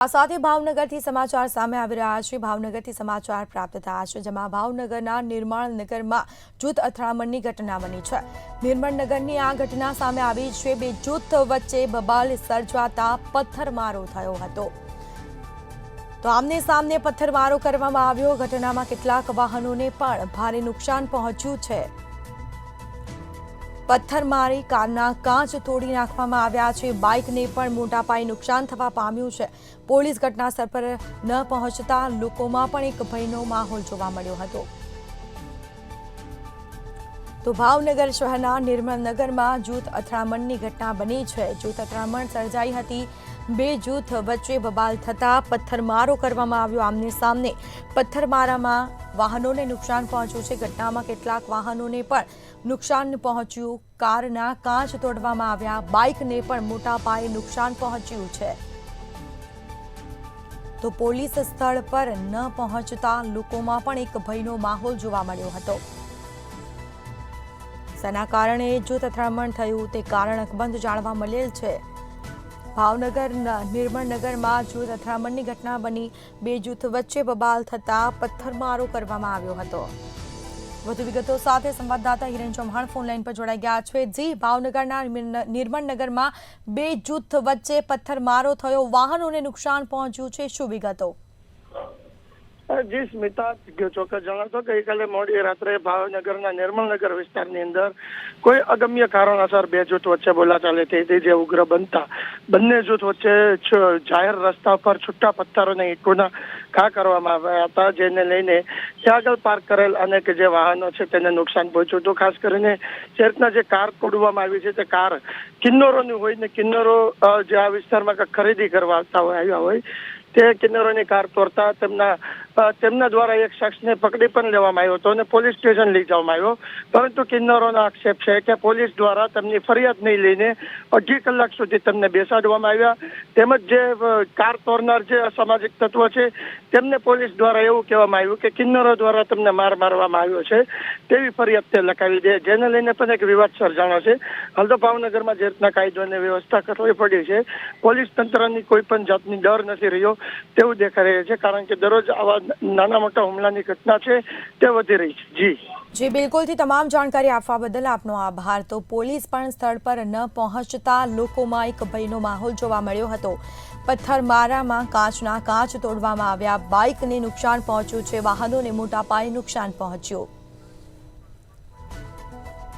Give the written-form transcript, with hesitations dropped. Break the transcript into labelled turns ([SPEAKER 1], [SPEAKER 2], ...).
[SPEAKER 1] આ સાથે ભાવનગરથી સમાચાર સામે આવી રહ્યા છે। ભાવનગરથી સમાચાર પ્રાપ્ત થયા છે, જેમાં ભાવનગરના નિર્મળનગરમાં જૂથ અથડામણની ઘટના બની છે। નિર્મળનગરની આ ઘટના સામે આવી છે। બે જૂથ વચ્ચે બબાલ સર્જાતા પથ્થરમારો થયો હતો। તો આમને સામને પથ્થરમારો કરવામાં આવ્યો। ઘટનામાં કેટલાક વાહનોને પણ ભારે નુકસાન પહોંચ્યું છે। પથ્થરમારી કારના કાચ તોડી નાખવામાં આવ્યા છે। બાઇકને પણ મોટા પાયે નુકસાન થવા પામ્યું છે। પોલીસ ઘટનાસ્થળ પર ન પહોંચતા લોકોમાં પણ એક ભયનો માહોલ જોવા મળ્યો હતો। તો ભાવનગર શહેરના નિર્મળનગરમાં જૂથ અથડામણની ઘટના બની છે। જૂથ અથડામણ સર્જાઈ હતી। બે જૂથ વચ્ચે બબાલ થતા પથ્થરમારો કરવામાં આવ્યો। આમને સામને પથ્થરમારામાં વાહનોને નુકસાન પહોંચ્યું છે। ઘટનામાં કેટલાક વાહનોને પણ નુકસાન પહોંચ્યું। કારના કાચ તોડવામાં આવ્યા। બાઇકને પણ મોટા પાયે નુકસાન પહોંચ્યું છે। તો પોલીસ સ્થળ પર ન પહોંચતા લોકોમાં પણ એક ભયનો માહોલ જોવા મળ્યો હતો। જેના કારણે જૂથ અથડામણ થયું તે કારણ અકબંધ જાણવા મળેલ છે। ભાવનગર નિર્મળનગરમાં જૂથ અથડામણની ઘટના બની। બે જૂથ વચ્ચે બબાલ થતા પથ્થરમારો કરવામાં આવ્યો હતો। વધુ વિગતો સાથે સંવાદદાતા હિરેન ચૌહાણ ફોનલાઈન પર જોડાઈ ગયા છે। જી, ભાવનગરના નિર્મળનગરમાં બે જૂથ વચ્ચે પથ્થરમારો થયો, વાહનોને નુકસાન પહોંચ્યું છે, શું વિગતો?
[SPEAKER 2] જી સ્મિતા, ચોક્કસ જણાવશો ગઈકાલે મોડી રાત્રે ભાવનગરના નિર્મળનગર વિસ્તારની અંદર કોઈ અગમ્ય કારણોસર બે જૂથ વચ્ચે બોલાચાલી થઈ હતી, જે ઉગ્ર બનતા બંને જૂથ વચ્ચે જાહેર રસ્તા પર છૂટા પથ્થરોને ઈંટોના ઘા કરવામાં આવ્યા હતા, જેને લઈને ત્યાં આગળ પાર્ક કરેલ અનેક જે વાહનો છે તેને નુકસાન પહોંચ્યું હતું। ખાસ કરીને જે રીતના જે કાર તોડવામાં આવી છે તે કાર કિન્નરોની હોય ને કિન્નરો જે આ વિસ્તારમાં ખરીદી કરવા આવતા આવ્યા હોય તે કિન્નરોની કાર તોડતા તેમના દ્વારા એક શખ્સને પકડી પણ લેવામાં આવ્યો હતો અને પોલીસ સ્ટેશન લઈ જવામાં આવ્યો। પરંતુ કિન્નરોનો આક્ષેપ છે કે પોલીસ દ્વારા તેમની ફરિયાદ નહીં લઈને 2.5 કલાક સુધી તેમને બેસાડવામાં આવ્યા। તેમજ જે કાર તોડનાર જે અસામાજિક તત્વો છે તેમને પોલીસ દ્વારા એવું કહેવામાં આવ્યું કે કિન્નરો દ્વારા તેમને મારવામાં આવ્યો છે તેવી ફરિયાદ તે લખાવી દે, જેને લઈને પણ એક વિવાદ સર્જાણો છે। હાલ તો ભાવનગરમાં જે રીતના કાયદો અને વ્યવસ્થા કરવી પડી છે, પોલીસ તંત્રની કોઈ પણ જાતની ડર નથી રહ્યો તેવું દેખાઈ રહ્યું છે, કારણ કે દરરોજ આવા નાના મોટા હુમલાની ઘટના છે તે વધી રહી છે।
[SPEAKER 1] જી બિલકુલથી તમામ જાણકારી આપવા બદલ આપનો આભાર। તો પોલીસ પણ સ્થળ પર ન પહોંચતા લોકોમાં એક ભયનો માહોલ જોવા મળ્યો હતો। પથ્થરમારામાં કાચના કાચ તોડવામાં આવ્યા। બાઇકને નુકસાન પહોંચ્યું છે, વાહનોને મોટા પાયે નુકસાન પહોંચ્યું।